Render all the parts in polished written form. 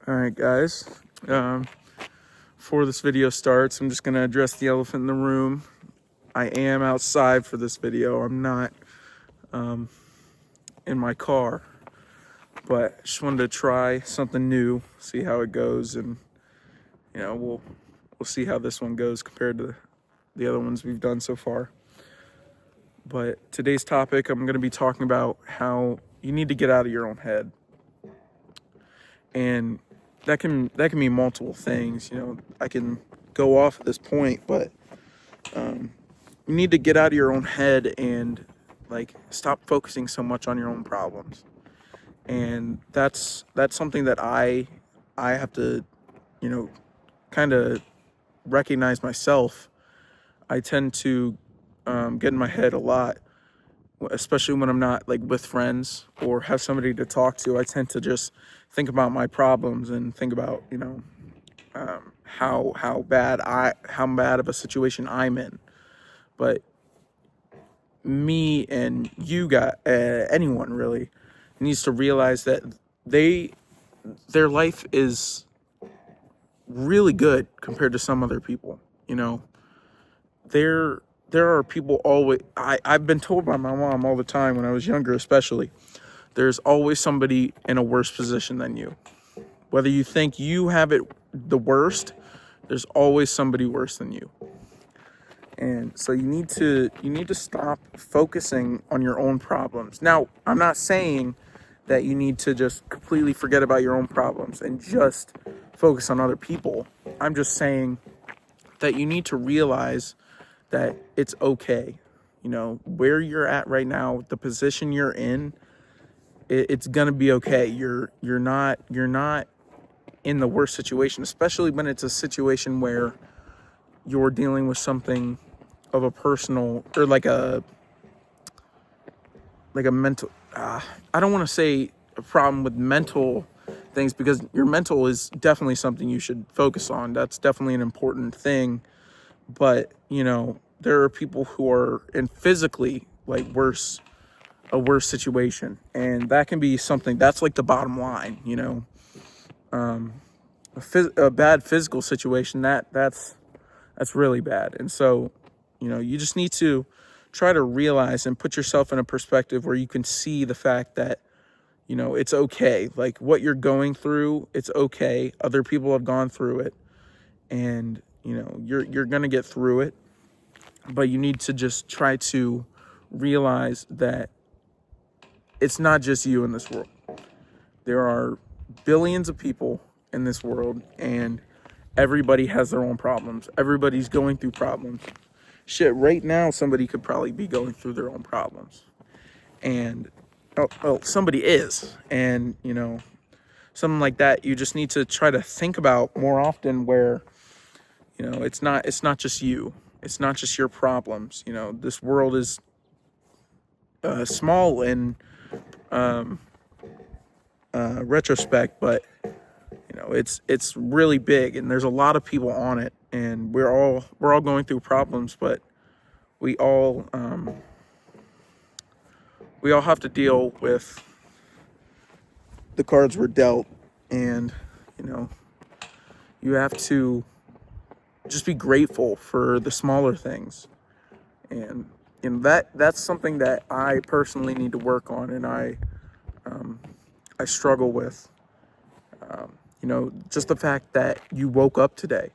All right, guys. Before this video starts, I'm just going to address the elephant in the room. I am outside for this video. I'm not in my car, but I just wanted to try something new, see how it goes, and we'll see how this one goes compared to the other ones we've done so far. But today's topic, I'm going to be talking about how you need to get out of your own head. And that can mean multiple things. I can go off at this point, but you need to get out of your own head and stop focusing so much on your own problems. And that's something that I have to kind of recognize myself. I tend to get in my head a lot, especially when I'm not with friends or have somebody to talk to. I tend to just think about my problems and think about how bad of a situation I'm in. But me and you anyone really needs to realize that their life is really good compared to some other people. There are people always. I've been told by my mom all the time when I was younger, especially, there's always somebody in a worse position than you. Whether you think you have it the worst, there's always somebody worse than you. And so you need to stop focusing on your own problems. Now, I'm not saying that you need to just completely forget about your own problems and just focus on other people. I'm just saying that you need to realize that it's okay. Where you're at right now, the position you're in, it's gonna be okay. You're not in the worst situation, especially when it's a situation where you're dealing with something of a personal or like a mental. I don't want to say a problem with mental things, because your mental is definitely something you should focus on. That's definitely an important thing. But there are people who are in physically a worse situation, and that can be something that's the bottom line. A bad physical situation, that's really bad. And so you just need to try to realize and put yourself in a perspective where you can see the fact that it's okay. What you're going through, it's okay. Other people have gone through it, and you're gonna get through it. But you need to just try to realize that it's not just you in this world. There are billions of people in this world, and everybody has their own problems. Everybody's going through problems. Shit, right now somebody could probably be going through their own problems. And somebody is. And something like that you just need to try to think about more often, where it's not just you. It's not just your problems. This world is small in retrospect, but it's really big, and there's a lot of people on it, and we're all going through problems, but we all have to deal with the cards we're dealt. And you have to just be grateful for the smaller things. And that's something that I personally need to work on, and I struggle with. Just the fact that you woke up today,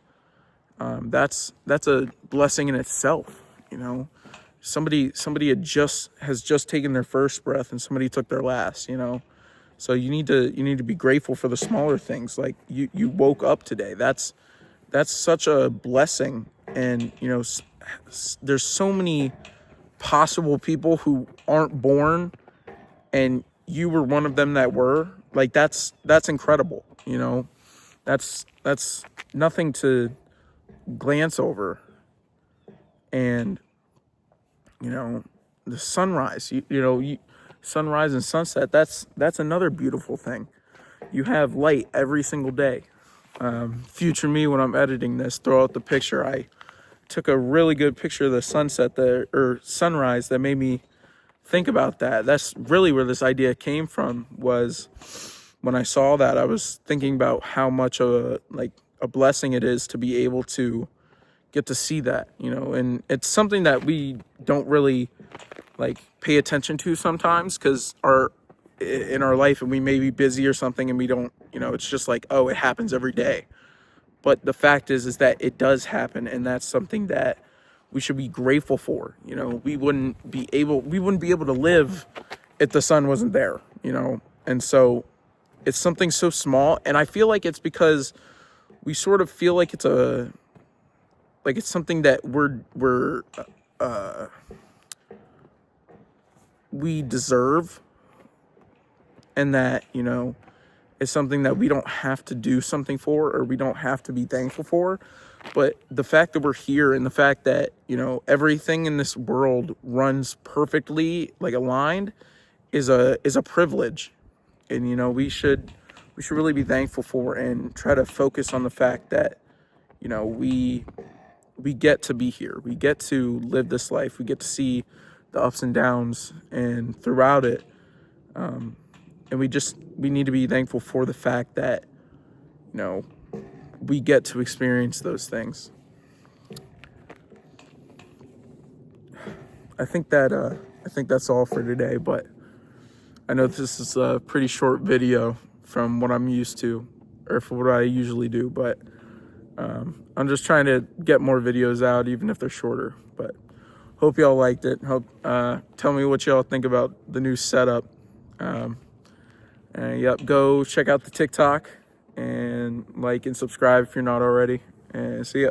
that's a blessing in itself. Somebody has just taken their first breath, and somebody took their last. So you need to be grateful for the smaller things. You woke up today. That's such a blessing. And there's so many possible people who aren't born, and you were one of them that were. That's incredible. That's nothing to glance over. And the sunrise, sunrise and sunset, that's another beautiful thing. You have light every single day. Future me, when I'm editing this, throw out the picture. I took a really good picture of the sunset there, or sunrise, that made me think about that. That's really where this idea came from, was when I saw that, I was thinking about how much of a blessing it is to be able to get to see that, and it's something that we don't really pay attention to sometimes because in our life, and we may be busy or something, and we don't, it's just like, oh, it happens every day. But the fact is that it does happen, and that's something that we should be grateful for. We wouldn't be able to live if the sun wasn't there. And so it's something so small, and I feel like it's because we sort of feel like it's something that we deserve, and that it's something that we don't have to do something for, or we don't have to be thankful for. But the fact that we're here, and the fact that everything in this world runs perfectly aligned is a privilege. And we should really be thankful for, and try to focus on the fact that we get to be here, we get to live this life, we get to see the ups and downs and throughout it, and we need to be thankful for the fact that we get to experience those things. I think that's all for today, but I know this is a pretty short video from what I'm used to, or for what I usually do, but I'm just trying to get more videos out, even if they're shorter. But hope y'all liked it. Tell me what y'all think about the new setup. Yep, go check out the TikTok and like and subscribe if you're not already. And see ya.